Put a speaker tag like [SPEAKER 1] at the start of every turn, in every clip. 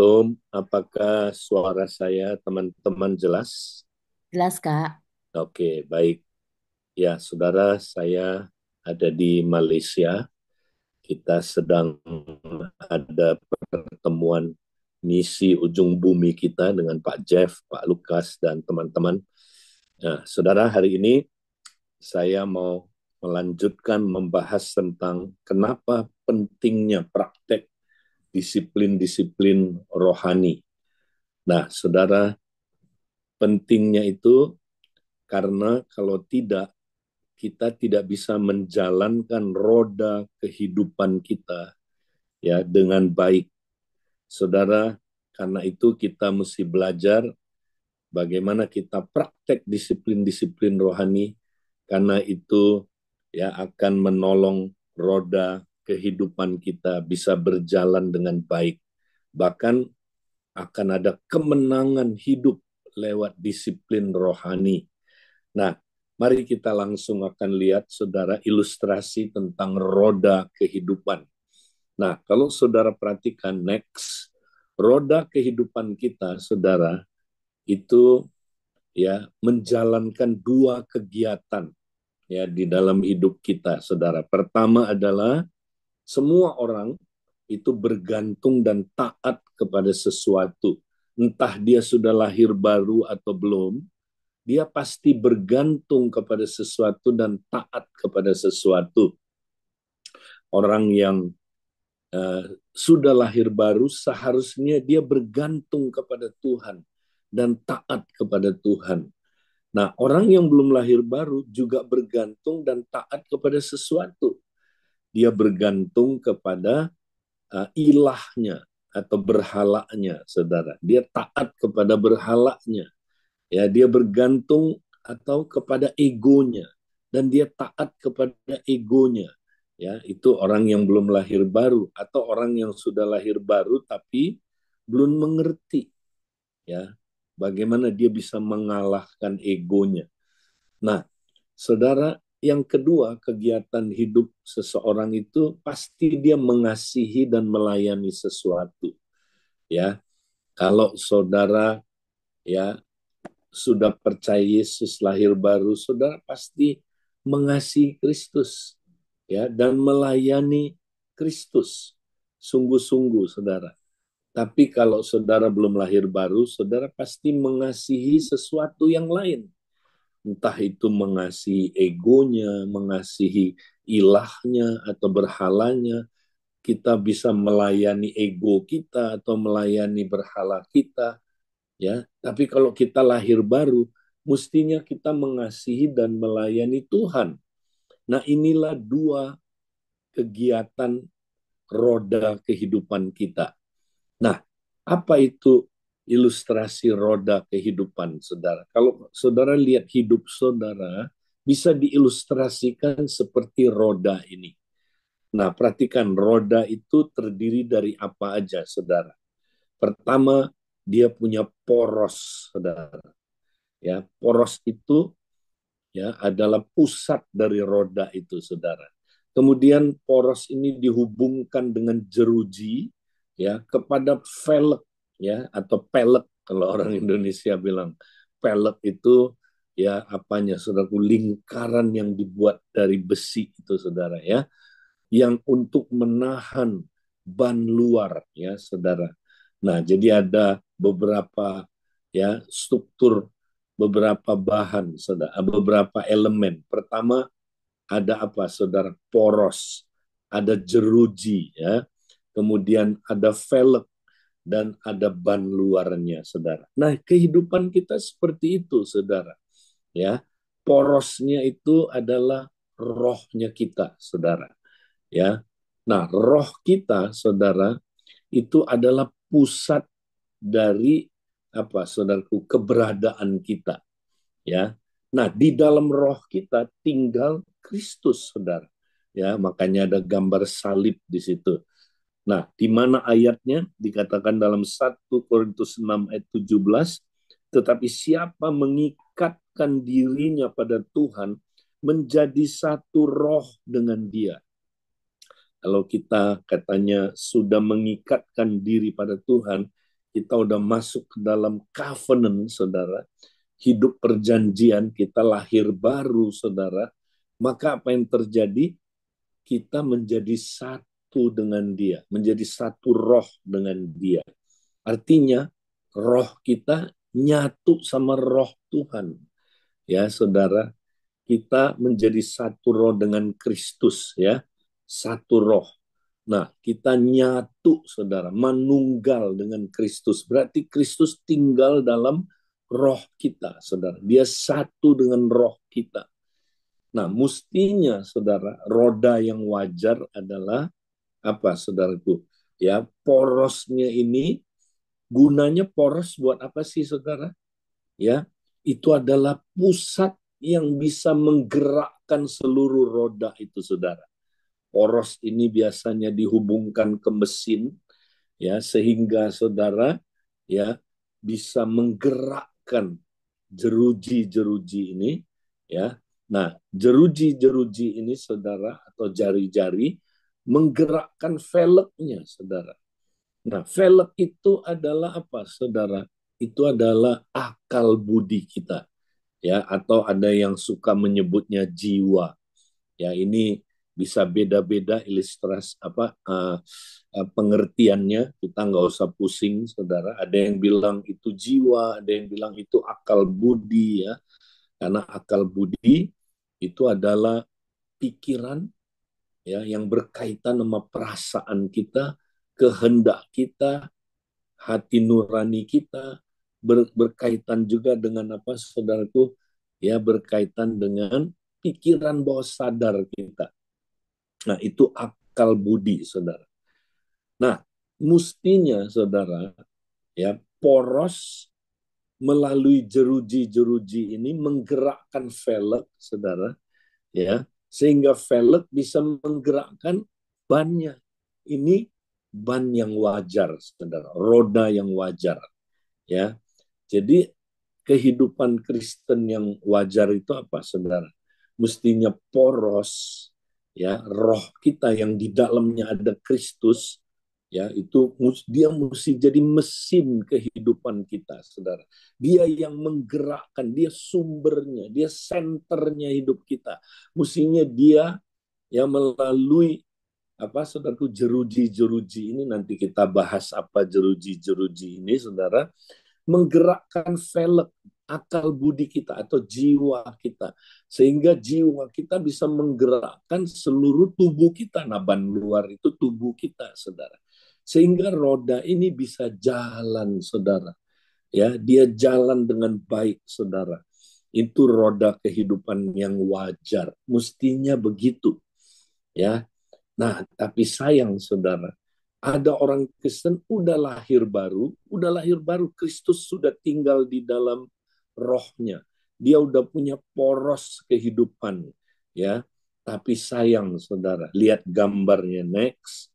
[SPEAKER 1] Shalom, apakah suara saya teman-teman jelas?
[SPEAKER 2] Jelas, Kak.
[SPEAKER 1] Oke, baik. Ya, saudara, saya ada di Malaysia. Kita sedang ada pertemuan misi ujung bumi kita dengan Pak Jeff, Pak Lukas, dan teman-teman. Nah, saudara, hari ini saya mau melanjutkan membahas tentang kenapa pentingnya praktek disiplin-disiplin rohani. Nah, saudara, pentingnya itu karena kalau tidak, kita tidak bisa menjalankan roda kehidupan kita ya dengan baik. Saudara, karena itu kita mesti belajar bagaimana kita praktek disiplin-disiplin rohani, karena itu ya akan menolong roda kehidupan kita bisa berjalan dengan baik. Bahkan akan ada kemenangan hidup lewat disiplin rohani. Nah, mari kita langsung akan lihat, saudara, ilustrasi tentang roda kehidupan. Nah, kalau saudara perhatikan next, roda kehidupan kita, saudara, itu ya menjalankan dua kegiatan ya di dalam hidup kita, saudara. Pertama adalah semua orang itu bergantung dan taat kepada sesuatu. Entah dia sudah lahir baru atau belum, dia pasti bergantung kepada sesuatu dan taat kepada sesuatu. Orang yang sudah lahir baru seharusnya dia bergantung kepada Tuhan dan taat kepada Tuhan. Nah, orang yang belum lahir baru juga bergantung dan taat kepada sesuatu. Dia bergantung kepada ilahnya atau berhalanya, saudara. Dia taat kepada berhalanya. Ya, dia bergantung atau kepada egonya dan dia taat kepada egonya. Ya, itu orang yang belum lahir baru atau orang yang sudah lahir baru tapi belum mengerti ya bagaimana dia bisa mengalahkan egonya. Nah, saudara, yang kedua, kegiatan hidup seseorang itu pasti dia mengasihi dan melayani sesuatu. Ya, kalau saudara ya sudah percaya Yesus lahir baru, saudara pasti mengasihi Kristus ya dan melayani Kristus sungguh-sungguh, saudara. Tapi kalau saudara belum lahir baru, saudara pasti mengasihi sesuatu yang lain. Entah itu mengasihi egonya, mengasihi ilahnya atau berhalanya. Kita bisa melayani ego kita atau melayani berhala kita ya. Tapi kalau kita lahir baru, mestinya kita mengasihi dan melayani Tuhan. Nah, inilah dua kegiatan roda kehidupan kita. Nah, apa itu ilustrasi roda kehidupan, saudara? Kalau saudara lihat hidup saudara, bisa diilustrasikan seperti roda ini. Nah, perhatikan roda itu terdiri dari apa aja, saudara. Pertama, dia punya poros, saudara. Ya, poros itu ya adalah pusat dari roda itu, saudara. Kemudian poros ini dihubungkan dengan jeruji ya kepada velg ya atau pelek kalau orang Indonesia bilang. Pelek itu ya apanya, saudaraku, lingkaran yang dibuat dari besi itu, saudara ya, yang untuk menahan ban luar ya, saudara. Nah, jadi ada beberapa ya struktur, beberapa bahan, saudara, beberapa elemen. Pertama ada apa, saudara? Poros, ada jeruji ya. Kemudian ada velg dan ada ban luarnya, saudara. Nah, kehidupan kita seperti itu, saudara. Ya, porosnya itu adalah rohnya kita, saudara. Ya, nah roh kita, saudara, itu adalah pusat dari apa, saudaraku, keberadaan kita. Ya, nah di dalam roh kita tinggal Kristus, saudara. Ya, makanya ada gambar salib di situ. Nah, di mana ayatnya dikatakan dalam 1 Korintus 6 ayat 17, tetapi siapa mengikatkan dirinya pada Tuhan menjadi satu roh dengan dia. Kalau kita katanya sudah mengikatkan diri pada Tuhan, kita udah masuk ke dalam covenant, saudara, hidup perjanjian, kita lahir baru, saudara, maka apa yang terjadi? Kita menjadi satu dengan dia, menjadi satu roh dengan dia. Artinya, roh kita nyatu sama roh Tuhan. Ya, saudara, kita menjadi satu roh dengan Kristus, ya, satu roh. Nah, kita nyatu, saudara, manunggal dengan Kristus. Berarti Kristus tinggal dalam roh kita, saudara. Dia satu dengan roh kita. Nah, mestinya, saudara, roda yang wajar adalah apa, saudaraku? Ya, porosnya ini, gunanya poros buat apa sih, saudara? Ya, itu adalah pusat yang bisa menggerakkan seluruh roda itu, saudara. Poros ini biasanya dihubungkan ke mesin, ya, sehingga saudara, ya, bisa menggerakkan jeruji-jeruji ini, ya. Nah, jeruji-jeruji ini, saudara, atau jari-jari menggerakkan velgnya, saudara. Nah, velg itu adalah apa, saudara? Itu adalah akal budi kita, ya, atau ada yang suka menyebutnya jiwa. Ya, ini bisa beda-beda ilustrasi apa pengertiannya, kita nggak usah pusing, saudara. Ada yang bilang itu jiwa, ada yang bilang itu akal budi, ya, karena akal budi itu adalah pikiran, ya, yang berkaitan sama perasaan kita, kehendak kita, hati nurani kita, berkaitan juga dengan apa, saudaraku, ya, berkaitan dengan pikiran bawah sadar kita. Nah, itu akal budi, saudara. Nah, mestinya, saudara, ya, poros melalui jeruji-jeruji ini menggerakkan velg, saudara, ya, sehingga velg bisa menggerakkan bannya. Ini ban yang wajar, saudara, roda yang wajar, ya. Jadi kehidupan Kristen yang wajar itu apa, saudara? Mestinya poros, ya, roh kita yang di dalamnya ada Kristus, ya, itu dia mesti jadi mesin kehidupan kita, saudara. Dia yang menggerakkan, dia sumbernya, dia senternya hidup kita. Mestinya dia yang melalui apa, saudaraku, jeruji-jeruji ini, nanti kita bahas apa jeruji-jeruji ini, saudara, menggerakkan velg akal budi kita atau jiwa kita, sehingga jiwa kita bisa menggerakkan seluruh tubuh kita. Nah, ban luar itu tubuh kita, saudara, sehingga roda ini bisa jalan, saudara, ya, dia jalan dengan baik, saudara. Itu roda kehidupan yang wajar, mestinya begitu, ya. Nah, tapi sayang, saudara, ada orang Kristen udah lahir baru, Kristus sudah tinggal di dalam rohnya. Dia udah punya poros kehidupan, ya. Tapi sayang, saudara, lihat gambarnya next.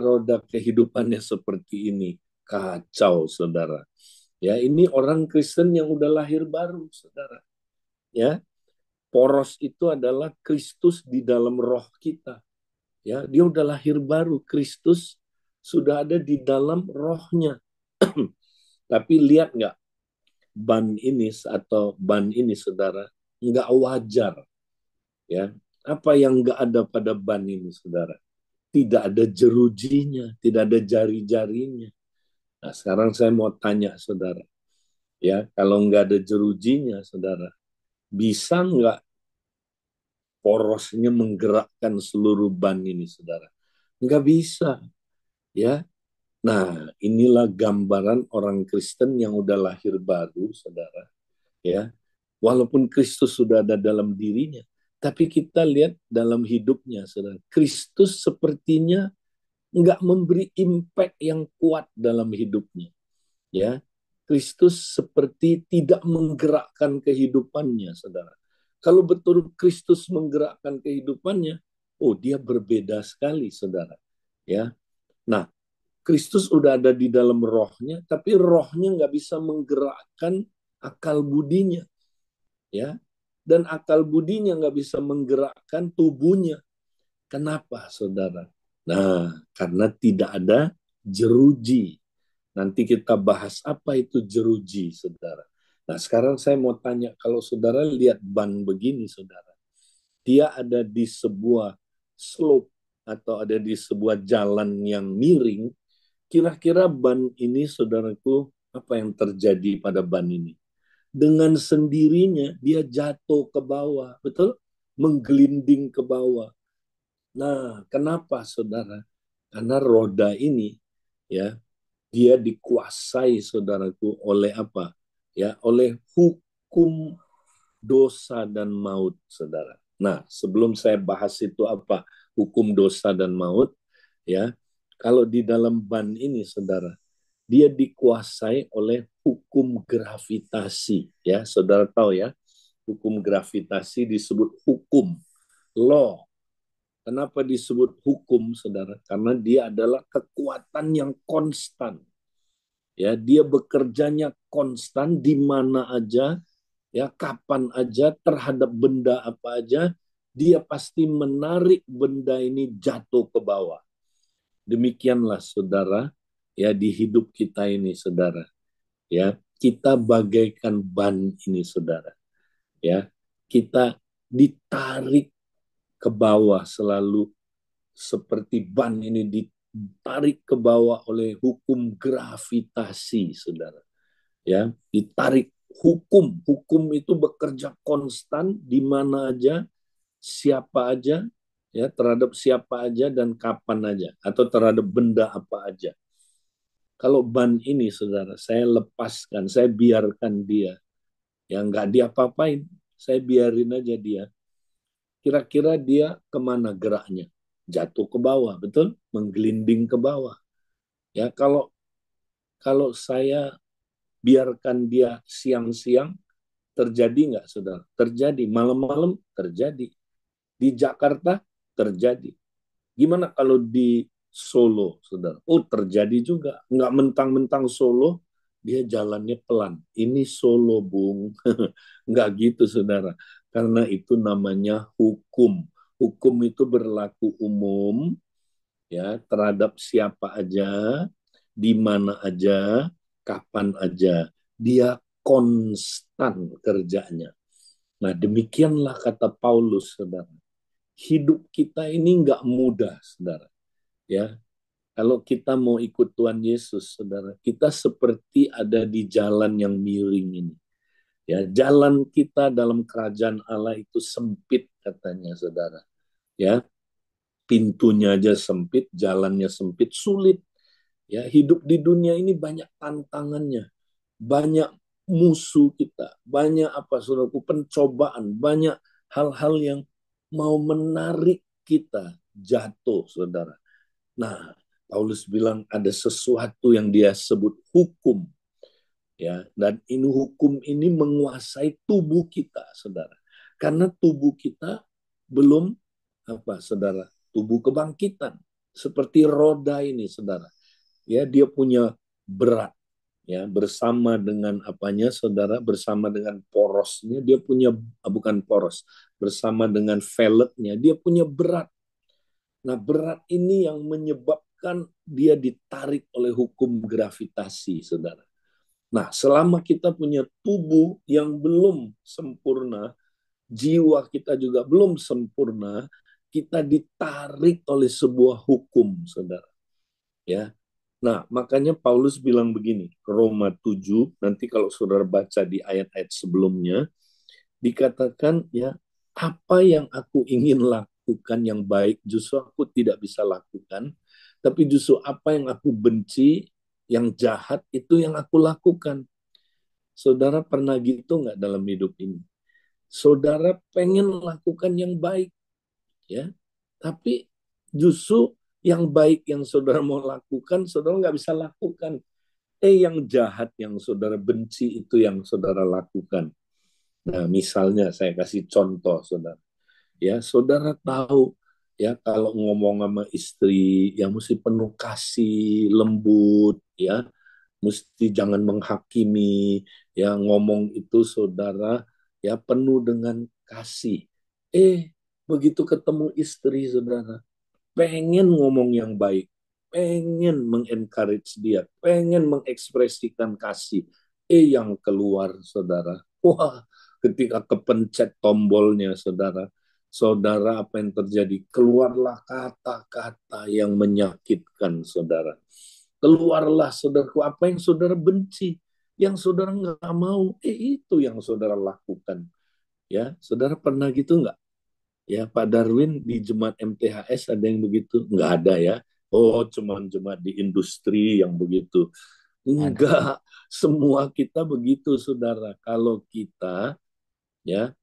[SPEAKER 1] Roda kehidupannya seperti ini. Kacau, saudara. Ya, ini orang Kristen yang udah lahir baru, saudara. Ya, poros itu adalah Kristus di dalam roh kita. Ya, dia udah lahir baru, Kristus sudah ada di dalam rohnya. Tapi lihat nggak, ban ini, saudara, nggak wajar, ya. Apa yang nggak ada pada ban ini, saudara? Tidak ada jerujinya, tidak ada jari-jarinya. Nah, sekarang saya mau tanya, saudara, ya, kalau nggak ada jerujinya, saudara, bisa nggak porosnya menggerakkan seluruh ban ini, saudara? Nggak bisa, ya. Nah, inilah gambaran orang Kristen yang udah lahir baru, saudara. Ya, walaupun Kristus sudah ada dalam dirinya, tapi kita lihat dalam hidupnya, saudara. Kristus sepertinya nggak memberi impact yang kuat dalam hidupnya. Ya, Kristus seperti tidak menggerakkan kehidupannya, saudara. Kalau betul Kristus menggerakkan kehidupannya, oh, dia berbeda sekali, saudara. Ya, nah, Kristus udah ada di dalam rohnya, tapi rohnya nggak bisa menggerakkan akal budinya, ya. Dan akal budinya nggak bisa menggerakkan tubuhnya. Kenapa, saudara? Nah, karena tidak ada jeruji. Nanti kita bahas apa itu jeruji, saudara. Nah, sekarang saya mau tanya, kalau saudara lihat ban begini, saudara, dia ada di sebuah slope atau ada di sebuah jalan yang miring, kira-kira ban ini, saudaraku, apa yang terjadi pada ban ini? Dengan sendirinya dia jatuh ke bawah, betul? Menggelinding ke bawah. Nah, kenapa, saudara? Karena roda ini, ya, dia dikuasai, saudaraku, oleh apa? Ya, oleh hukum dosa dan maut, saudara. Nah, sebelum saya bahas itu apa hukum dosa dan maut, ya, kalau di dalam ban ini, saudara, dia dikuasai oleh hukum gravitasi, ya, saudara tahu ya, hukum gravitasi disebut hukum, law. Kenapa disebut hukum, saudara? Karena dia adalah kekuatan yang konstan. Ya, dia bekerjanya konstan di mana aja, ya, kapan aja, terhadap benda apa aja, dia pasti menarik benda ini jatuh ke bawah. Demikianlah, saudara, ya, di hidup kita ini, saudara. Ya, kita bagaikan ban ini, saudara. Ya, kita ditarik ke bawah selalu, seperti ban ini ditarik ke bawah oleh hukum gravitasi, saudara. Ya, ditarik hukum itu bekerja konstan di mana aja, siapa aja, ya, terhadap siapa aja dan kapan aja, atau terhadap benda apa aja. Kalau ban ini, saudara, saya lepaskan, saya biarkan dia, ya, nggak diapa-apain, saya biarin aja dia. Kira-kira dia kemana geraknya? Jatuh ke bawah, betul? Menggelinding ke bawah. Ya, kalau kalau saya biarkan dia siang-siang, terjadi nggak, saudara? Terjadi. Malam-malam terjadi. Di Jakarta terjadi. Gimana kalau di Solo, saudara? Oh, terjadi juga. Nggak mentang-mentang Solo, dia jalannya pelan. Ini Solo, Bung. Nggak gitu, saudara. Karena itu namanya hukum. Hukum itu berlaku umum, ya, terhadap siapa aja, di mana aja, kapan aja. Dia konstan kerjanya. Nah, demikianlah kata Paulus, saudara. Hidup kita ini nggak mudah, saudara. Ya, kalau kita mau ikut Tuhan Yesus, saudara, kita seperti ada di jalan yang miring ini. Ya, jalan kita dalam kerajaan Allah itu sempit, katanya, saudara. Ya, pintunya aja sempit, jalannya sempit, sulit. Ya, hidup di dunia ini banyak tantangannya, banyak musuh kita, banyak apa, saudaraku, pencobaan, banyak hal-hal yang mau menarik kita jatuh, saudara. Nah, Paulus bilang ada sesuatu yang dia sebut hukum, ya, dan ini hukum ini menguasai tubuh kita, saudara. Karena tubuh kita belum apa, saudara, tubuh kebangkitan seperti roda ini, saudara. Ya, dia punya berat, ya, bersama dengan apanya, saudara, bersama dengan porosnya dia punya, bukan poros, bersama dengan velgnya dia punya berat. Nah, berat ini yang menyebabkan dia ditarik oleh hukum gravitasi, saudara. Nah, selama kita punya tubuh yang belum sempurna, jiwa kita juga belum sempurna, kita ditarik oleh sebuah hukum, saudara. Ya. Nah, makanya Paulus bilang begini, Roma 7, nanti kalau saudara baca di ayat-ayat sebelumnya, dikatakan, ya, apa yang aku ingin lakukan yang baik justru aku tidak bisa lakukan, tapi justru apa yang aku benci, yang jahat itu yang aku lakukan. Saudara pernah gitu nggak dalam hidup ini? Saudara pengen lakukan yang baik, ya, tapi justru yang baik yang saudara mau lakukan, saudara nggak bisa lakukan. Yang jahat yang saudara benci itu yang saudara lakukan. Nah, misalnya saya kasih contoh, saudara. Ya, saudara tahu, ya, kalau ngomong sama istri yang mesti penuh kasih, lembut, ya, mesti jangan menghakimi, ya, ngomong itu, saudara, ya, penuh dengan kasih. Begitu ketemu istri, saudara, pengen ngomong yang baik, pengen mengencourage dia, pengen mengekspresikan kasih. Yang keluar, saudara. Wah, ketika kepencet tombolnya, saudara. Saudara, apa yang terjadi? Keluarlah kata-kata yang menyakitkan, saudara. Keluarlah, saudaraku, apa yang saudara benci, yang saudara nggak mau, itu yang saudara lakukan. Ya, saudara pernah gitu nggak? Ya, Pak Darwin di Jemaat MTHS ada yang begitu? Nggak ada ya. Oh, cuman jemaat di industri yang begitu.
[SPEAKER 2] Ada.
[SPEAKER 1] Enggak, semua kita begitu, saudara. Kalau kita, ya,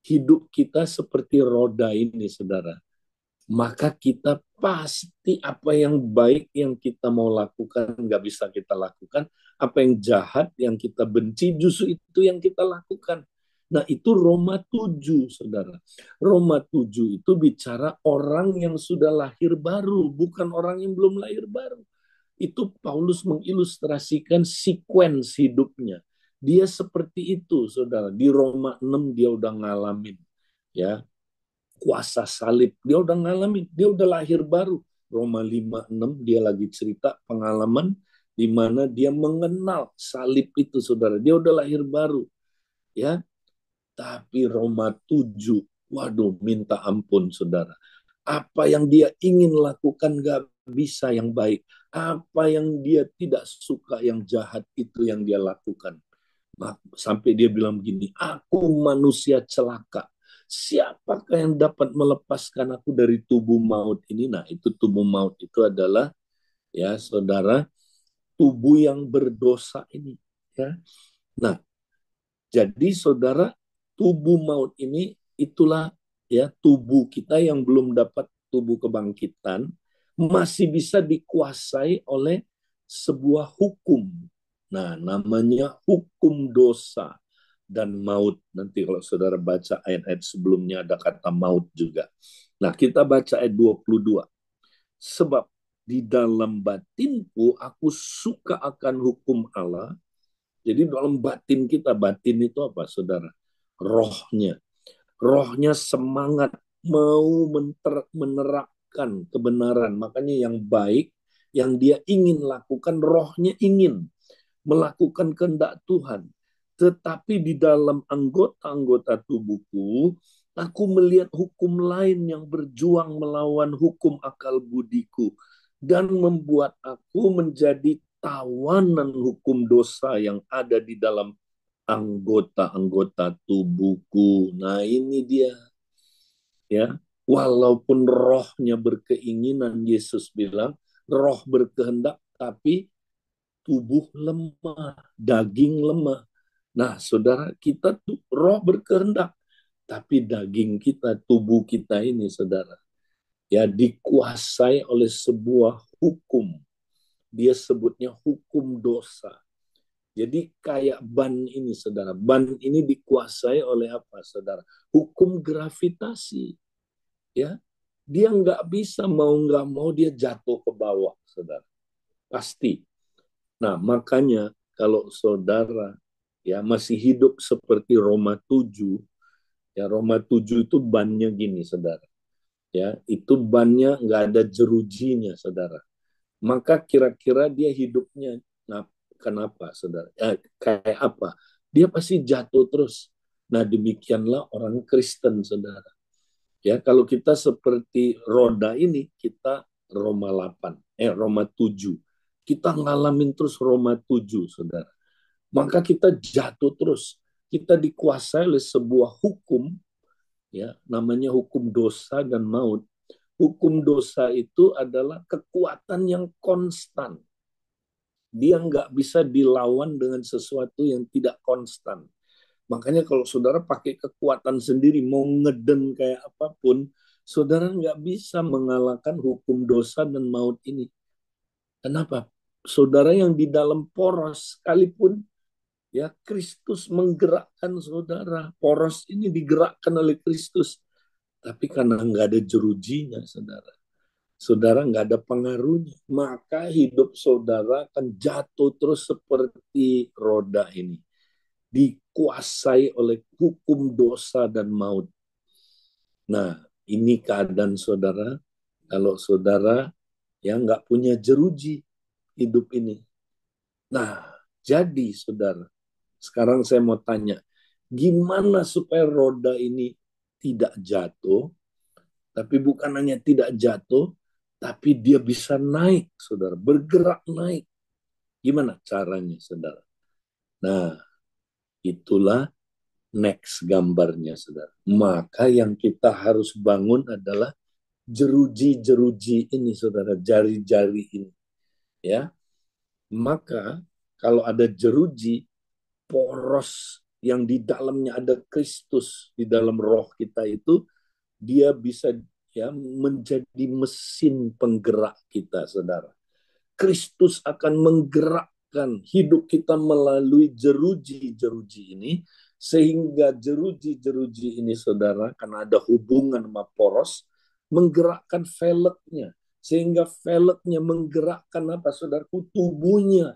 [SPEAKER 1] hidup kita seperti roda ini, saudara. Maka kita pasti apa yang baik yang kita mau lakukan, nggak bisa kita lakukan. Apa yang jahat yang kita benci, justru itu yang kita lakukan. Nah, itu Roma 7, saudara. Roma 7 itu bicara orang yang sudah lahir baru, bukan orang yang belum lahir baru. Itu Paulus mengilustrasikan sequence hidupnya. Dia seperti itu, saudara. Di Roma 6 dia udah ngalamin, ya, kuasa salib. Dia udah ngalamin, dia udah lahir baru. Roma 5:6 dia lagi cerita pengalaman di mana dia mengenal salib itu, saudara. Dia udah lahir baru, ya. Tapi Roma 7, waduh, minta ampun, saudara. Apa yang dia ingin lakukan gak bisa yang baik. Apa yang dia tidak suka yang jahat itu yang dia lakukan. Sampai dia bilang begini, aku manusia celaka. Siapakah yang dapat melepaskan aku dari tubuh maut ini? Nah, itu tubuh maut itu adalah, ya, saudara, tubuh yang berdosa ini. Ya. Nah, jadi saudara, tubuh maut ini itulah, ya, tubuh kita yang belum dapat tubuh kebangkitan masih bisa dikuasai oleh sebuah hukum. Nah, namanya hukum dosa dan maut. Nanti kalau saudara baca ayat-ayat sebelumnya ada kata maut juga. Nah, kita baca ayat 22. Sebab di dalam batinku aku suka akan hukum Allah. Jadi dalam batin kita, batin itu apa, saudara? Rohnya. Rohnya semangat mau menerapkan kebenaran. Makanya yang baik, yang dia ingin lakukan, rohnya ingin melakukan kehendak Tuhan. Tetapi di dalam anggota-anggota tubuhku, aku melihat hukum lain yang berjuang melawan hukum akal budiku dan membuat aku menjadi tawanan hukum dosa yang ada di dalam anggota-anggota tubuhku. Nah, ini dia, ya. Walaupun rohnya berkeinginan, Yesus bilang, roh berkehendak, tapi tubuh lemah, daging lemah. Nah, saudara, kita tuh roh berkehendak, tapi daging kita, tubuh kita ini, saudara, ya, dikuasai oleh sebuah hukum. Dia sebutnya hukum dosa. Jadi kayak ban ini, saudara. Ban ini dikuasai oleh apa, saudara? Hukum gravitasi. Ya, dia nggak bisa, mau nggak mau dia jatuh ke bawah, saudara. Pasti. Nah, makanya kalau saudara, ya, masih hidup seperti Roma 7, ya, Roma 7 itu bannya gini, saudara. Ya, itu bannya nggak ada jerujinya, saudara. Maka kira-kira dia hidupnya, nah, kenapa, saudara? Kayak apa? Dia pasti jatuh terus. Nah, demikianlah orang Kristen, saudara. Ya, kalau kita seperti roda ini, kita Roma 7. Kita ngalamin terus Roma 7, saudara. Maka kita jatuh terus. Kita dikuasai oleh sebuah hukum, ya, namanya hukum dosa dan maut. Hukum dosa itu adalah kekuatan yang konstan. Dia nggak bisa dilawan dengan sesuatu yang tidak konstan. Makanya kalau saudara pakai kekuatan sendiri, mau ngeden kayak apapun, saudara nggak bisa mengalahkan hukum dosa dan maut ini. Kenapa? Saudara yang di dalam poros, sekalipun, ya, Kristus menggerakkan saudara, poros ini digerakkan oleh Kristus. Tapi karena nggak ada jerujinya, saudara, saudara nggak ada pengaruhnya, maka hidup saudara akan jatuh terus seperti roda ini, dikuasai oleh hukum dosa dan maut. Nah, ini keadaan saudara, kalau saudara, ya nggak punya jeruji hidup ini. Nah, jadi saudara, sekarang saya mau tanya, gimana supaya roda ini tidak jatuh, tapi bukan hanya tidak jatuh, tapi dia bisa naik, saudara, bergerak naik. Gimana caranya, saudara? Nah, itulah next gambarnya, saudara. Maka yang kita harus bangun adalah jeruji-jeruji ini, saudara, jari-jari ini. Ya, maka kalau ada jeruji, poros yang di dalamnya ada Kristus di dalam roh kita itu, dia bisa ya menjadi mesin penggerak kita, saudara. Kristus akan menggerakkan hidup kita melalui jeruji-jeruji ini, sehingga jeruji-jeruji ini, saudara, karena ada hubungan sama poros, menggerakkan velgnya, sehingga velgnya menggerakkan apa, saudaraku, tubuhnya.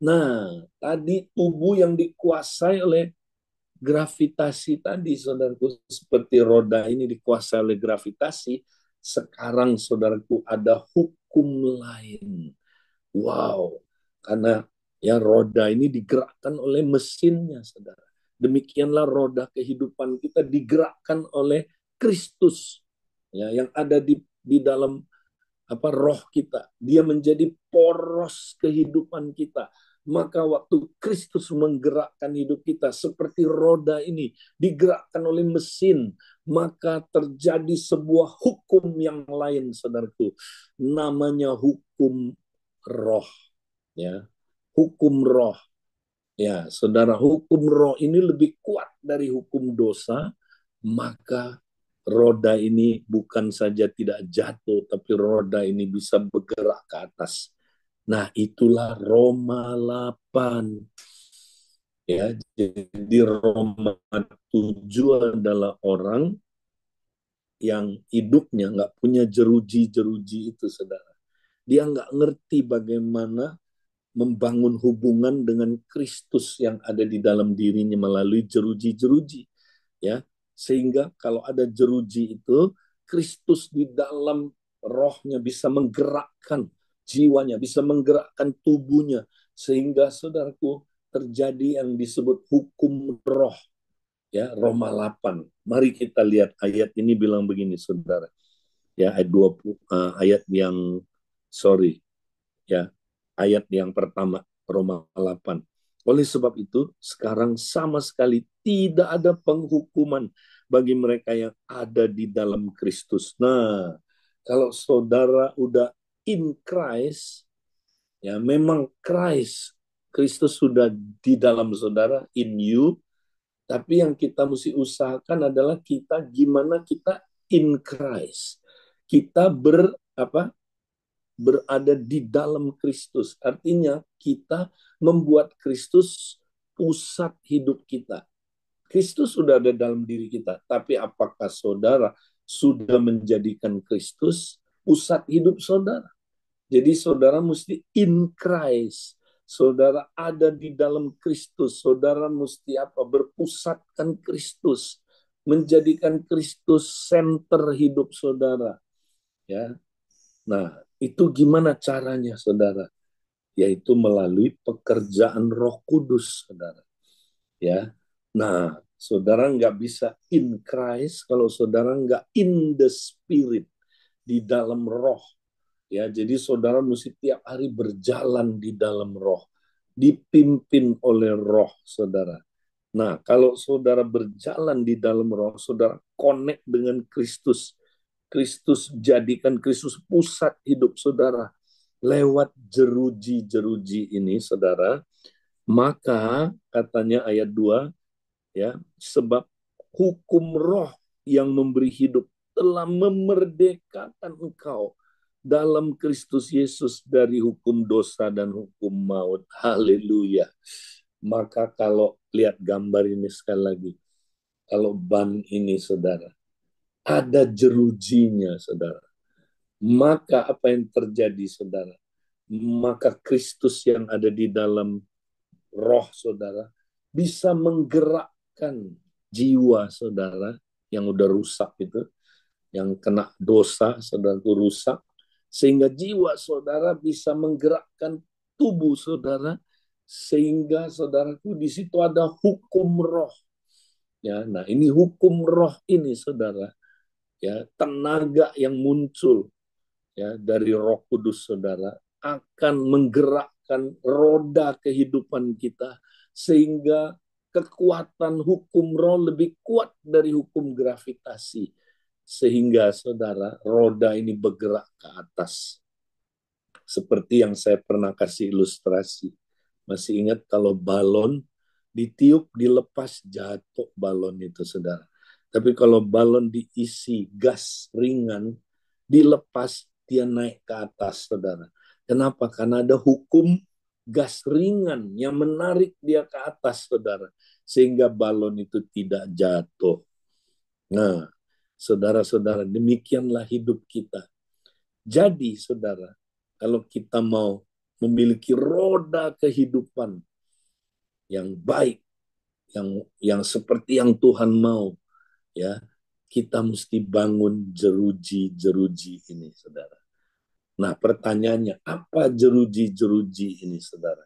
[SPEAKER 1] Nah, tadi tubuh yang dikuasai oleh gravitasi tadi, saudaraku, seperti roda ini dikuasai oleh gravitasi, sekarang, saudaraku, ada hukum lain. Wow, karena ya roda ini digerakkan oleh mesinnya, saudara. Demikianlah roda kehidupan kita digerakkan oleh Kristus, ya, yang ada di dalam apa roh kita. Dia menjadi poros kehidupan kita. Maka waktu Kristus menggerakkan hidup kita seperti roda ini digerakkan oleh mesin, maka terjadi sebuah hukum yang lain, saudaraku. Namanya hukum roh, ya. Hukum roh. Ya, saudara, hukum roh ini lebih kuat dari hukum dosa, maka roda ini bukan saja tidak jatuh, tapi roda ini bisa bergerak ke atas. Nah, itulah Roma 8. Ya, jadi Roma 7 adalah orang yang hidupnya nggak punya jeruji-jeruji itu, saudara. Dia nggak ngerti bagaimana membangun hubungan dengan Kristus yang ada di dalam dirinya melalui jeruji-jeruji, ya, sehingga kalau ada jeruji itu, Kristus di dalam rohnya bisa menggerakkan jiwanya, bisa menggerakkan tubuhnya, sehingga saudaraku terjadi yang disebut hukum roh, ya, Roma 8. Mari kita lihat ayat ini bilang begini, saudara, ya, ayat 20, ayat yang sorry, ya, ayat yang pertama, Roma 8. Oleh sebab itu, sekarang sama sekali tidak ada penghukuman bagi mereka yang ada di dalam Kristus. Nah, kalau saudara udah in Christ, ya memang Kristus sudah di dalam saudara, in you, tapi yang kita mesti usahakan adalah kita gimana kita in Christ. Kita apa? Berada di dalam Kristus. Artinya kita membuat Kristus pusat hidup kita. Kristus sudah ada dalam diri kita, tapi apakah saudara sudah menjadikan Kristus pusat hidup saudara? Jadi saudara mesti in Christ. Saudara ada di dalam Kristus. Saudara mesti apa? Berpusatkan Kristus. Menjadikan Kristus center hidup saudara. Ya. Nah, itu gimana caranya, saudara? Yaitu melalui pekerjaan Roh Kudus, saudara. Ya, nah, saudara nggak bisa in Christ kalau saudara nggak in the Spirit, di dalam Roh. Ya, jadi saudara mesti tiap hari berjalan di dalam Roh, dipimpin oleh Roh, saudara. Nah, kalau saudara berjalan di dalam Roh, saudara connect dengan Kristus. Kristus jadikan Kristus pusat hidup saudara lewat jeruji-jeruji ini, saudara. Maka katanya ayat 2, ya, sebab hukum roh yang memberi hidup telah memerdekakan engkau dalam Kristus Yesus dari hukum dosa dan hukum maut. Haleluya. Maka kalau lihat gambar ini sekali lagi, kalau ban ini, saudara, ada jerujinya, saudara. Maka apa yang terjadi, saudara? Maka Kristus yang ada di dalam roh saudara bisa menggerakkan jiwa saudara yang udah rusak itu, yang kena dosa, saudara, itu rusak. Sehingga jiwa saudara bisa menggerakkan tubuh saudara, sehingga saudaraku di situ ada hukum roh. Ya, nah ini hukum roh ini saudara, ya tenaga yang muncul ya dari Roh Kudus saudara akan menggerakkan roda kehidupan kita sehingga kekuatan hukum roh lebih kuat dari hukum gravitasi sehingga saudara roda ini bergerak ke atas seperti yang saya pernah kasih ilustrasi. Masih ingat kalau balon ditiup, dilepas, jatuh balon itu, saudara. Tapi kalau balon diisi gas ringan, dilepas, dia naik ke atas, saudara. Kenapa? Karena ada hukum gas ringan yang menarik dia ke atas, saudara. Sehingga balon itu tidak jatuh. Nah, saudara-saudara, demikianlah hidup kita. Jadi, saudara, kalau kita mau memiliki roda kehidupan yang baik, yang seperti yang Tuhan mau, ya, kita mesti bangun jeruji-jeruji ini, saudara. Nah, pertanyaannya, apa jeruji-jeruji ini, saudara?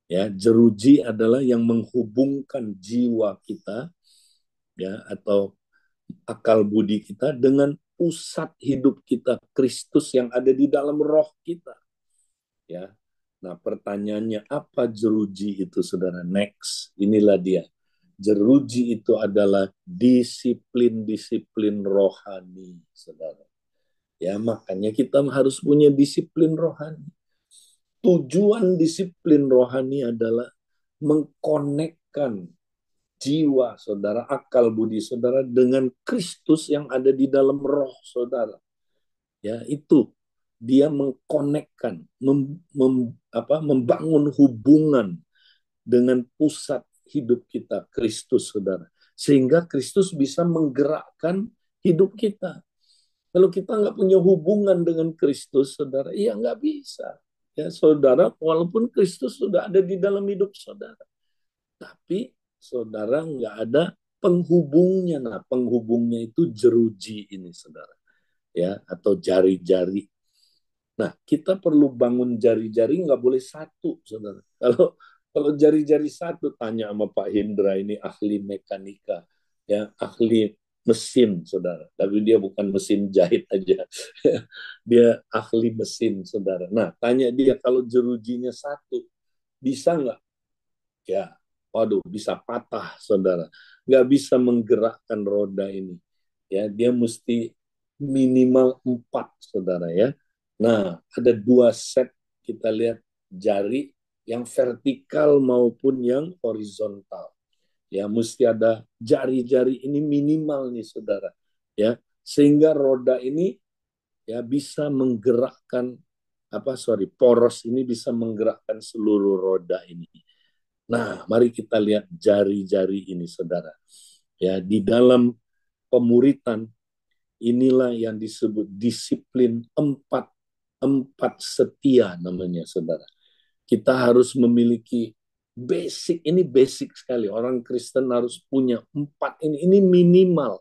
[SPEAKER 1] Ya, jeruji adalah yang menghubungkan jiwa kita, ya, atau akal budi kita dengan pusat hidup kita, Kristus yang ada di dalam roh kita. Ya. Nah, pertanyaannya apa jeruji itu, saudara? Next, inilah dia. Jeruji itu adalah disiplin-disiplin rohani, saudara. Ya, makanya kita harus punya disiplin rohani. Tujuan disiplin rohani adalah mengkonekkan jiwa saudara, akal budi saudara dengan Kristus yang ada di dalam roh saudara. Ya, itu dia mengkonekkan, membangun hubungan dengan pusat hidup kita, Kristus, saudara. Sehingga Kristus bisa menggerakkan hidup kita. Kalau kita nggak punya hubungan dengan Kristus, saudara, ya nggak bisa. Ya, saudara, walaupun Kristus sudah ada di dalam hidup saudara, tapi saudara nggak ada penghubungnya. Nah, penghubungnya itu jeruji ini, saudara, ya, atau jari-jari. Nah, kita perlu bangun jari-jari, nggak boleh satu, saudara. Kalau jari-jari satu, tanya sama Pak Hindra, ini ahli mekanika, ya, ahli mesin, saudara. Tapi dia bukan mesin jahit aja, dia ahli mesin, saudara. Nah, tanya dia kalau jerujinya satu, bisa nggak? Ya, waduh, bisa patah, saudara. Nggak bisa menggerakkan roda ini. Ya, dia mesti minimal 4, saudara ya. Nah, ada 2 set kita lihat jari yang vertikal maupun yang horizontal. Ya, mesti ada jari-jari ini minimal nih, saudara. Ya, sehingga roda ini ya bisa menggerakkan poros ini bisa menggerakkan seluruh roda ini. Nah, mari kita lihat jari-jari ini, saudara. Ya, di dalam pemuritan inilah yang disebut disiplin empat setia namanya, saudara. Kita harus memiliki basic, ini basic sekali. Orang Kristen harus punya 4 ini. Ini minimal.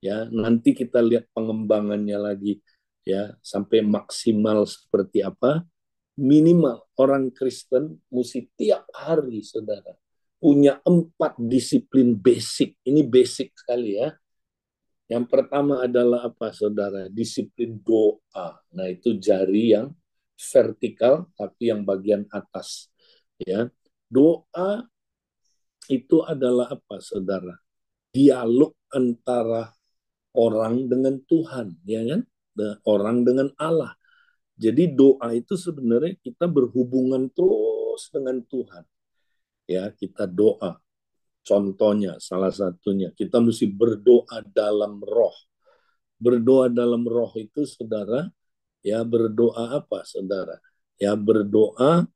[SPEAKER 1] Ya, nanti kita lihat pengembangannya lagi ya sampai maksimal seperti apa. Minimal orang Kristen mesti tiap hari, saudara, punya 4 disiplin basic. Ini basic sekali ya. Yang pertama adalah apa, saudara? Disiplin doa. Nah, itu jari yang vertikal, tapi yang bagian atas. Ya, doa itu adalah apa, saudara? Dialog antara orang dengan Tuhan, ya kan? Orang dengan Allah. Jadi doa itu sebenarnya kita berhubungan terus dengan Tuhan. Ya, kita doa. Contohnya, salah satunya, kita mesti berdoa dalam roh. Berdoa dalam roh itu, saudara, ya berdoa apa, saudara? Ya berdoa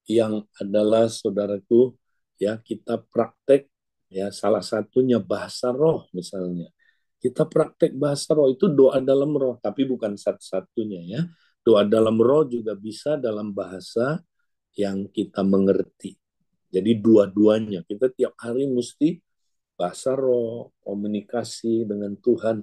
[SPEAKER 1] yang adalah, saudaraku, ya kita praktek, ya salah satunya bahasa roh misalnya. Kita praktek bahasa roh itu doa dalam roh, tapi bukan satu-satunya ya. Doa dalam roh juga bisa dalam bahasa yang kita mengerti. Jadi dua-duanya, kita tiap hari mesti bahasa roh, komunikasi dengan Tuhan.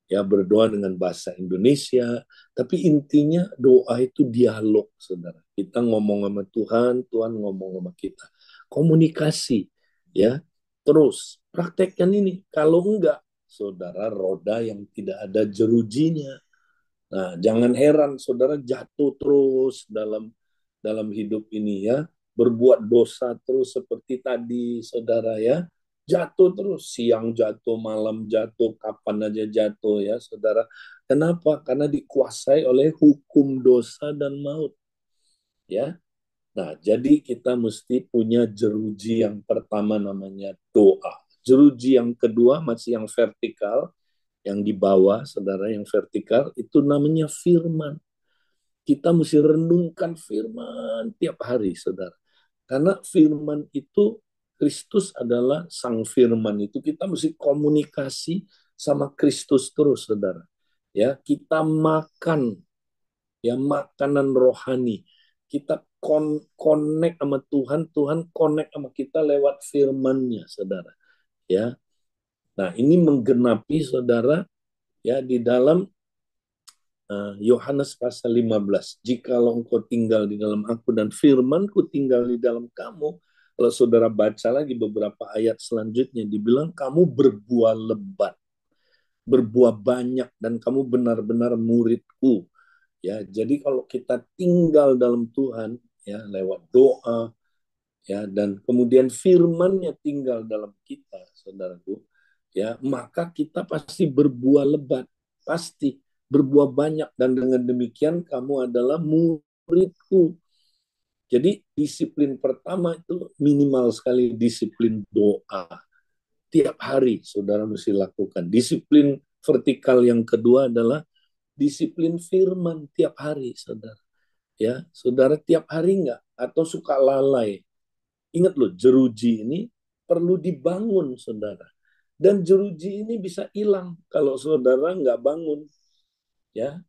[SPEAKER 1] ya berdoa dengan bahasa Indonesia, tapi intinya doa itu dialog, saudara. Kita ngomong sama Tuhan, Tuhan ngomong sama kita. Komunikasi, ya. Terus praktekkan ini. Kalau enggak, saudara, roda yang tidak ada jerujinya. Nah, jangan heran saudara jatuh terus dalam hidup ini ya, berbuat dosa terus seperti tadi saudara ya. Jatuh terus, siang jatuh, malam jatuh, kapan aja jatuh ya saudara. Kenapa? Karena dikuasai oleh hukum dosa dan maut ya. Nah, jadi kita mesti punya jeruji yang pertama namanya doa. Jeruji yang kedua masih yang vertikal, yang di bawah, saudara, yang vertikal, itu namanya firman. Kita mesti renungkan firman tiap hari, saudara. Karena firman itu, Kristus adalah sang firman itu, kita mesti komunikasi sama Kristus terus, saudara. Ya, kita makan, ya makanan rohani. Kita connect sama Tuhan, Tuhan connect sama kita lewat firman-Nya, saudara. Ya, nah ini menggenapi, saudara, ya di dalam Yohanes pasal 15. Jikalau engkau tinggal di dalam aku dan firmanku tinggal di dalam kamu, kalau saudara baca lagi beberapa ayat selanjutnya, dibilang kamu berbuah lebat, berbuah banyak, dan kamu benar-benar muridku. Ya, jadi kalau kita tinggal dalam Tuhan, ya lewat doa, ya dan kemudian firman-Nya tinggal dalam kita, saudaraku, ya maka kita pasti berbuah lebat, pasti berbuah banyak, dan dengan demikian kamu adalah muridku. Jadi disiplin pertama itu minimal sekali disiplin doa. Tiap hari saudara mesti lakukan. Disiplin vertikal yang kedua adalah disiplin firman tiap hari, saudara. Ya, saudara tiap hari enggak atau suka lalai. Ingat loh, jeruji ini perlu dibangun, saudara. Dan jeruji ini bisa hilang kalau saudara nggak bangun. Ya,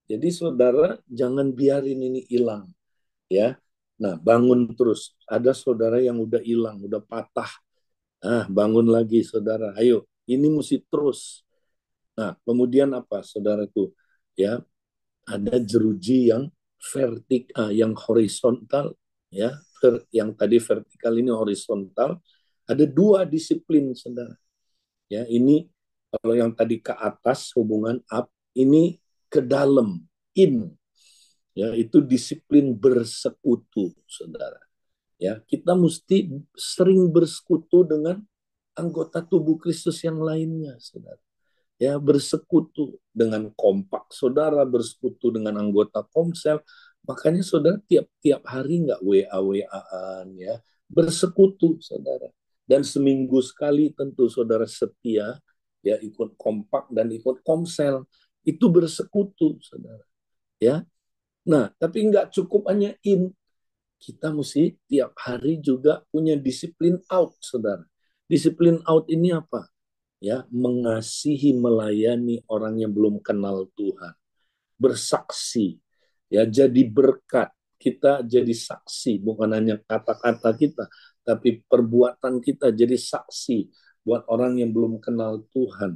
[SPEAKER 1] jadi saudara jangan biarin ini hilang. Ya, nah bangun terus. Ada saudara yang udah hilang, udah patah. Ah, bangun lagi, saudara. Ayo, ini mesti terus. Nah, kemudian apa, saudaraku? Ya, ada jeruji yang vertikal, yang horizontal, ya, yang tadi vertikal ini horizontal. Ada dua disiplin, saudara. Ya, ini kalau yang tadi ke atas hubungan up, ini ke dalam in. Ya, itu disiplin bersekutu, saudara. Ya, kita mesti sering bersekutu dengan anggota tubuh Kristus yang lainnya, saudara. Ya, bersekutu dengan kompak, saudara bersekutu dengan anggota komsel. Makanya saudara tiap-tiap hari nggak WA-WA-an ya, bersekutu saudara. Dan seminggu sekali tentu saudara setia ya ikut kompak dan ikut komsel. Itu bersekutu saudara. Ya. Nah, tapi nggak cukup hanya in. Kita mesti tiap hari juga punya disiplin out, saudara. Disiplin out ini apa? Ya, mengasihi, melayani orang yang belum kenal Tuhan, bersaksi, ya jadi berkat. Kita jadi saksi, bukan hanya kata-kata kita, tapi perbuatan kita jadi saksi buat orang yang belum kenal Tuhan.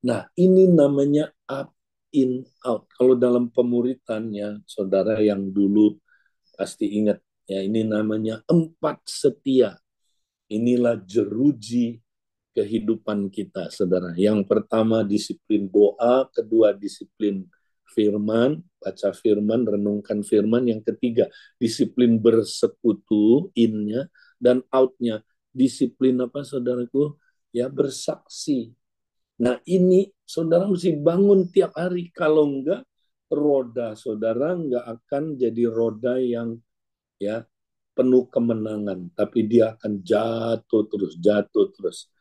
[SPEAKER 1] Nah, ini namanya up in out. Kalau dalam pemuritannya, saudara yang dulu pasti ingat, ya ini namanya 4 setia. Inilah jeruji kehidupan kita, saudara. Yang pertama disiplin doa, kedua disiplin firman, baca firman, renungkan firman. Yang ketiga disiplin bersekutu, innya, dan outnya. Disiplin apa, saudaraku? Ya bersaksi. Nah ini saudara mesti bangun tiap hari. Kalau enggak, roda saudara enggak akan jadi roda yang ya penuh kemenangan, tapi dia akan jatuh terus, jatuh terus.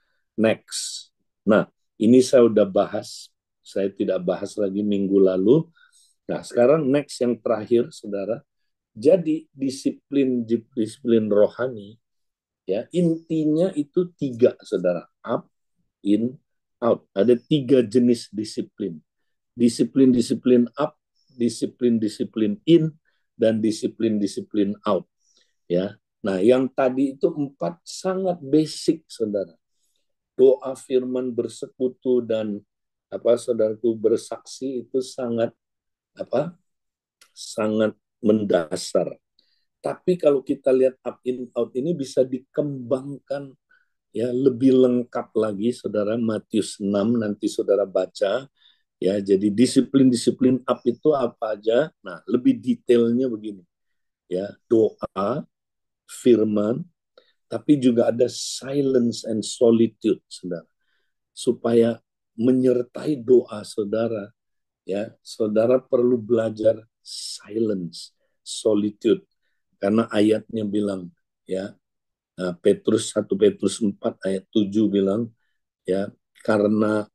[SPEAKER 1] Next. Nah, ini saya udah bahas, saya tidak bahas lagi minggu lalu. Nah, sekarang next yang terakhir, saudara. Jadi disiplin disiplin rohani, ya intinya itu 3, saudara. Up, in, out. Ada 3 jenis disiplin. Disiplin-disiplin up, disiplin-disiplin in, dan disiplin-disiplin out. Ya, nah yang tadi itu 4 sangat basic, saudara. Doa, firman, bersekutu, dan saudaraku, bersaksi itu sangat apa sangat mendasar. Tapi kalau kita lihat up in out ini bisa dikembangkan ya lebih lengkap lagi, saudara. Matius 6 nanti saudara baca ya. Jadi disiplin-disiplin up itu apa aja? Nah, lebih detailnya begini ya: doa, firman, tapi juga ada silence and solitude, saudara. Supaya menyertai doa saudara, ya, saudara perlu belajar silence, solitude. Karena ayatnya bilang, ya, Petrus 1 Petrus 4 ayat 7 bilang, ya, karena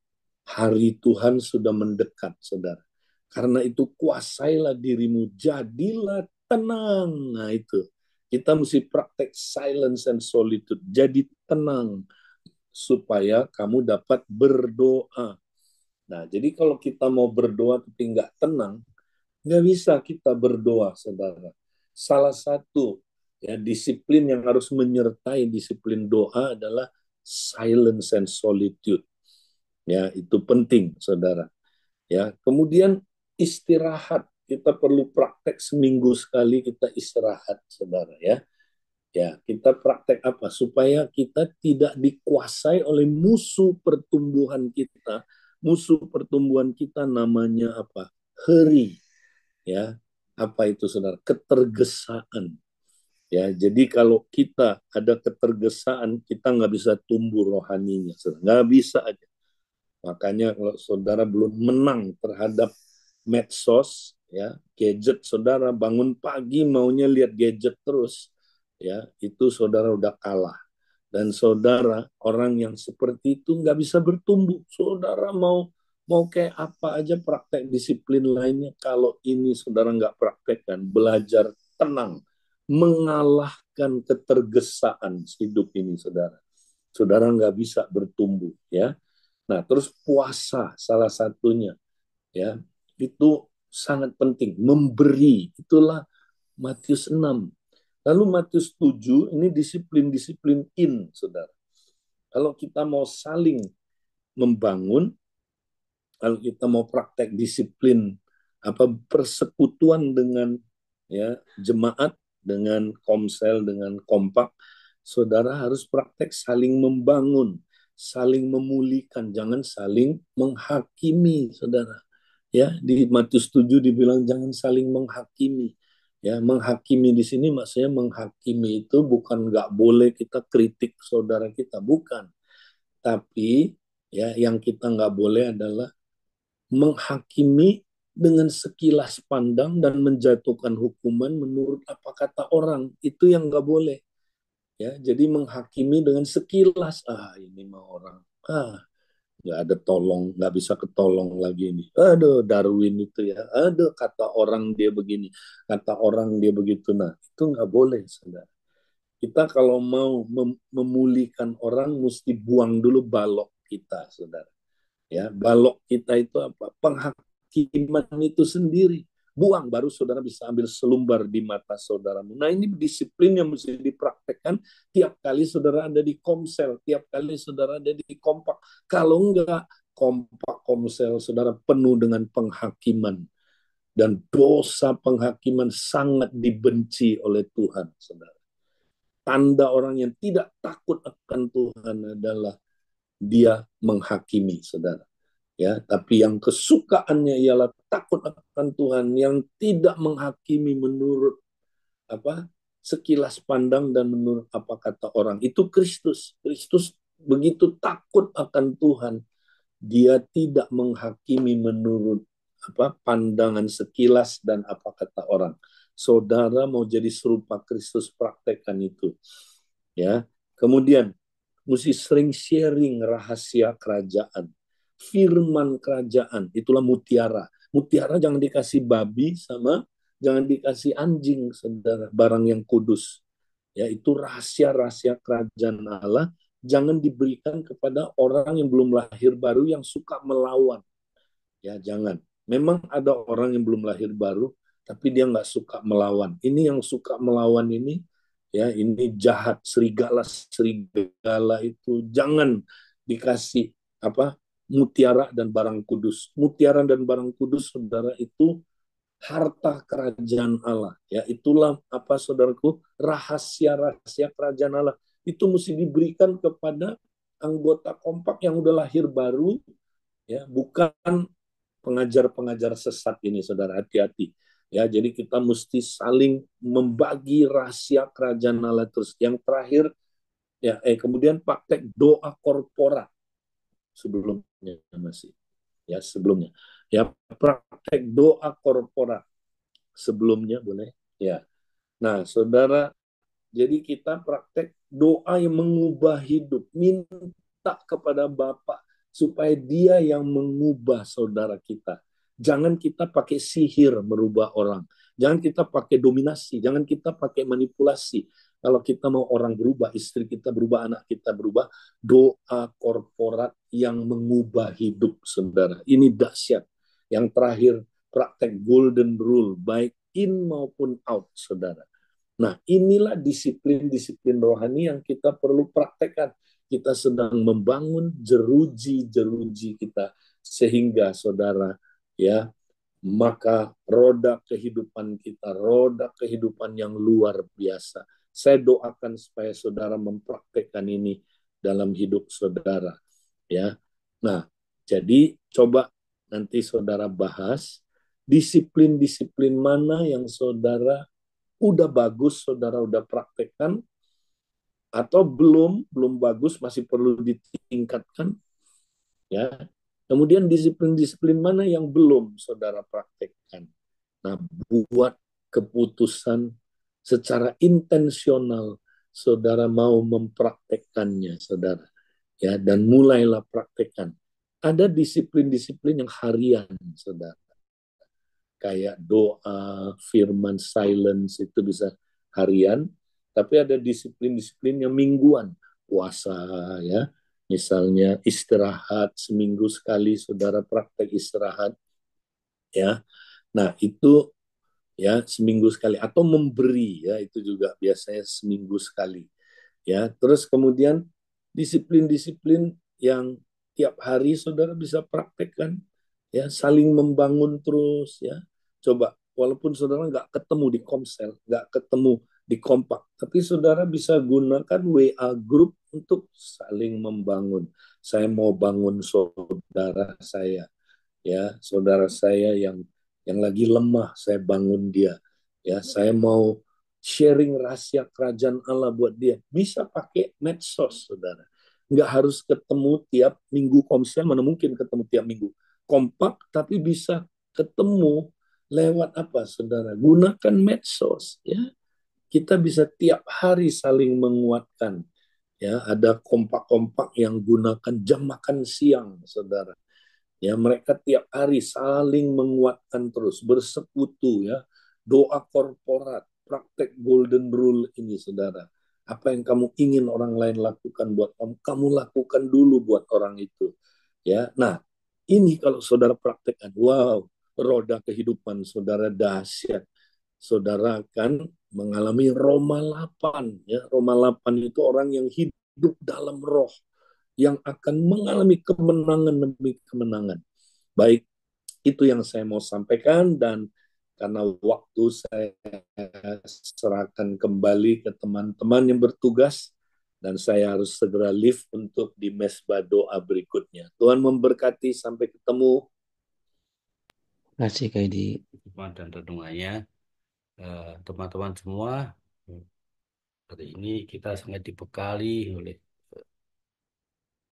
[SPEAKER 1] hari Tuhan sudah mendekat, saudara. Karena itu kuasailah dirimu, jadilah tenang. Nah itu, kita mesti praktek silence and solitude. Jadi tenang, supaya kamu dapat berdoa. Nah, jadi kalau kita mau berdoa tapi nggak tenang, nggak bisa kita berdoa, saudara. Salah satu ya disiplin yang harus menyertai disiplin doa adalah silence and solitude. Ya, itu penting, saudara. Ya, kemudian istirahat. Kita perlu praktek seminggu sekali kita istirahat, saudara, ya. Ya, kita praktek apa? Supaya kita tidak dikuasai oleh musuh pertumbuhan kita. Musuh pertumbuhan kita namanya apa? Heri. Ya, apa itu, saudara? Ketergesaan. Ya, jadi kalau kita ada ketergesaan, kita nggak bisa tumbuh rohaninya, saudara. Nggak bisa aja. Makanya kalau saudara belum menang terhadap medsos, ya, gadget, saudara bangun pagi maunya lihat gadget terus, ya, itu saudara udah kalah. Dan saudara, orang yang seperti itu nggak bisa bertumbuh. Saudara mau mau kayak apa aja praktek disiplin lainnya, kalau ini saudara nggak praktekkan, belajar tenang, mengalahkan ketergesaan hidup ini, saudara. Saudara nggak bisa bertumbuh, ya. Nah, terus puasa salah satunya, ya. Itu sangat penting, memberi. Itulah Matius 6. Lalu Matius 7 ini disiplin-disiplin in, saudara. Kalau kita mau saling membangun, kalau kita mau praktek disiplin persekutuan dengan ya jemaat, dengan komsel, dengan kompak, saudara harus praktek saling membangun, saling memulihkan, jangan saling menghakimi, saudara. Ya, di Matius 7 dibilang jangan saling menghakimi. Ya, menghakimi di sini maksudnya menghakimi itu bukan nggak boleh kita kritik saudara kita, bukan. Tapi ya yang kita nggak boleh adalah menghakimi dengan sekilas pandang dan menjatuhkan hukuman menurut apa kata orang. Itu yang nggak boleh. Ya, jadi menghakimi dengan sekilas, ini mah orang, nggak ada tolong, nggak bisa ketolong lagi ini. Aduh, Darwin itu ya, aduh kata orang dia begini, kata orang dia begitu. Nah, itu nggak boleh, saudara. Kita kalau mau memulihkan orang, mesti buang dulu balok kita, saudara. Ya, balok kita itu apa? Penghakiman itu sendiri. Buang, baru saudara bisa ambil selumbar di mata saudaramu. Nah, ini disiplin yang mesti dipraktekkan tiap kali saudara ada di komsel, tiap kali saudara ada di kompak. Kalau enggak, kompak komsel saudara penuh dengan penghakiman. Dan dosa penghakiman sangat dibenci oleh Tuhan, saudara. Tanda orang yang tidak takut akan Tuhan adalah dia menghakimi, saudara. Ya, tapi yang kesukaannya ialah takut akan Tuhan, yang tidak menghakimi menurut apa sekilas pandang dan menurut apa kata orang. Itu Kristus. Kristus begitu takut akan Tuhan, dia tidak menghakimi menurut pandangan sekilas dan apa kata orang. Saudara mau jadi serupa Kristus, praktekkan itu. Ya. Kemudian mesti sering sharing rahasia kerajaan. Firman kerajaan, itulah mutiara. Mutiara jangan dikasih babi sama jangan dikasih anjing, saudara, barang yang kudus. Ya, itu rahasia-rahasia kerajaan Allah, jangan diberikan kepada orang yang belum lahir baru yang suka melawan. Ya, jangan. Memang ada orang yang belum lahir baru, tapi dia nggak suka melawan. Ini yang suka melawan ini, ya ini jahat, serigala serigala itu jangan dikasih apa mutiara dan barang kudus. Mutiara dan barang kudus, saudara, itu harta kerajaan Allah. Ya, itulah apa, saudaraku, rahasia-rahasia kerajaan Allah. Itu mesti diberikan kepada anggota kompak yang udah lahir baru, ya, bukan pengajar-pengajar sesat ini, saudara. Hati-hati. Ya, jadi kita mesti saling membagi rahasia kerajaan Allah terus. Yang terakhir, ya, kemudian praktek doa korporat sebelumnya masih, ya, sebelumnya, ya, praktek doa korporat sebelumnya boleh, ya. Nah, saudara, jadi kita praktek doa yang mengubah hidup, minta kepada Bapa supaya Dia yang mengubah saudara kita. Jangan kita pakai sihir merubah orang. Jangan kita pakai dominasi, jangan kita pakai manipulasi. Kalau kita mau orang berubah, istri kita berubah, anak kita berubah, doa korporat yang mengubah hidup saudara. Ini dahsyat. Yang terakhir, praktek golden rule, baik in maupun out, saudara. Nah, inilah disiplin-disiplin rohani yang kita perlu praktekkan. Kita sedang membangun jeruji-jeruji kita sehingga, saudara, ya, maka roda kehidupan kita, roda kehidupan yang luar biasa. Saya doakan supaya saudara mempraktekkan ini dalam hidup saudara, ya. Nah, jadi coba nanti saudara bahas disiplin-disiplin mana yang saudara udah bagus, saudara udah praktekkan, atau belum bagus, masih perlu ditingkatkan, ya. Kemudian disiplin-disiplin mana yang belum saudara praktekkan. Nah, buat keputusan secara intensional, saudara mau mempraktekkannya, saudara, ya, dan mulailah praktekkan. Ada disiplin-disiplin yang harian, saudara, kayak doa, firman, silence, itu bisa harian, tapi ada disiplin-disiplin yang mingguan, puasa, ya, misalnya istirahat seminggu sekali, saudara praktek istirahat, ya. Nah, itu, ya, seminggu sekali, atau memberi, ya, itu juga biasanya seminggu sekali, ya. Terus kemudian disiplin-disiplin yang tiap hari saudara bisa praktekkan, ya, saling membangun terus, ya. Coba, walaupun saudara nggak ketemu di Komsel, nggak ketemu di Kompak, tapi saudara bisa gunakan WA group untuk saling membangun. Saya mau bangun saudara saya, ya, saudara saya yang lagi lemah, saya bangun dia, ya. Saya mau sharing rahasia kerajaan Allah buat dia, bisa pakai medsos, saudara. Nggak harus ketemu tiap minggu Komsel, mana mungkin ketemu tiap minggu Kompak, tapi bisa ketemu lewat apa, saudara? Gunakan medsos, ya. Kita bisa tiap hari saling menguatkan, ya. Ada kompak-kompak yang gunakan jam makan siang, saudara. Ya, mereka tiap hari saling menguatkan terus, bersekutu, ya. Doa korporat, praktek golden rule ini, saudara. Apa yang kamu ingin orang lain lakukan buat kamu, kamu lakukan dulu buat orang itu. Ya. Nah, ini kalau saudara praktekkan, wow, roda kehidupan saudara dahsyat. Saudara akan mengalami Roma 8, ya. Roma 8 itu orang yang hidup dalam roh, yang akan mengalami kemenangan demi kemenangan. Baik, itu yang saya mau sampaikan, dan karena waktu, saya serahkan kembali ke teman-teman yang bertugas, dan saya harus segera lift untuk di mesbah doa berikutnya. Tuhan memberkati, sampai ketemu.
[SPEAKER 2] Terima kasih Kak Edi dan renungannya. Teman-teman semua, hari ini kita sangat dibekali oleh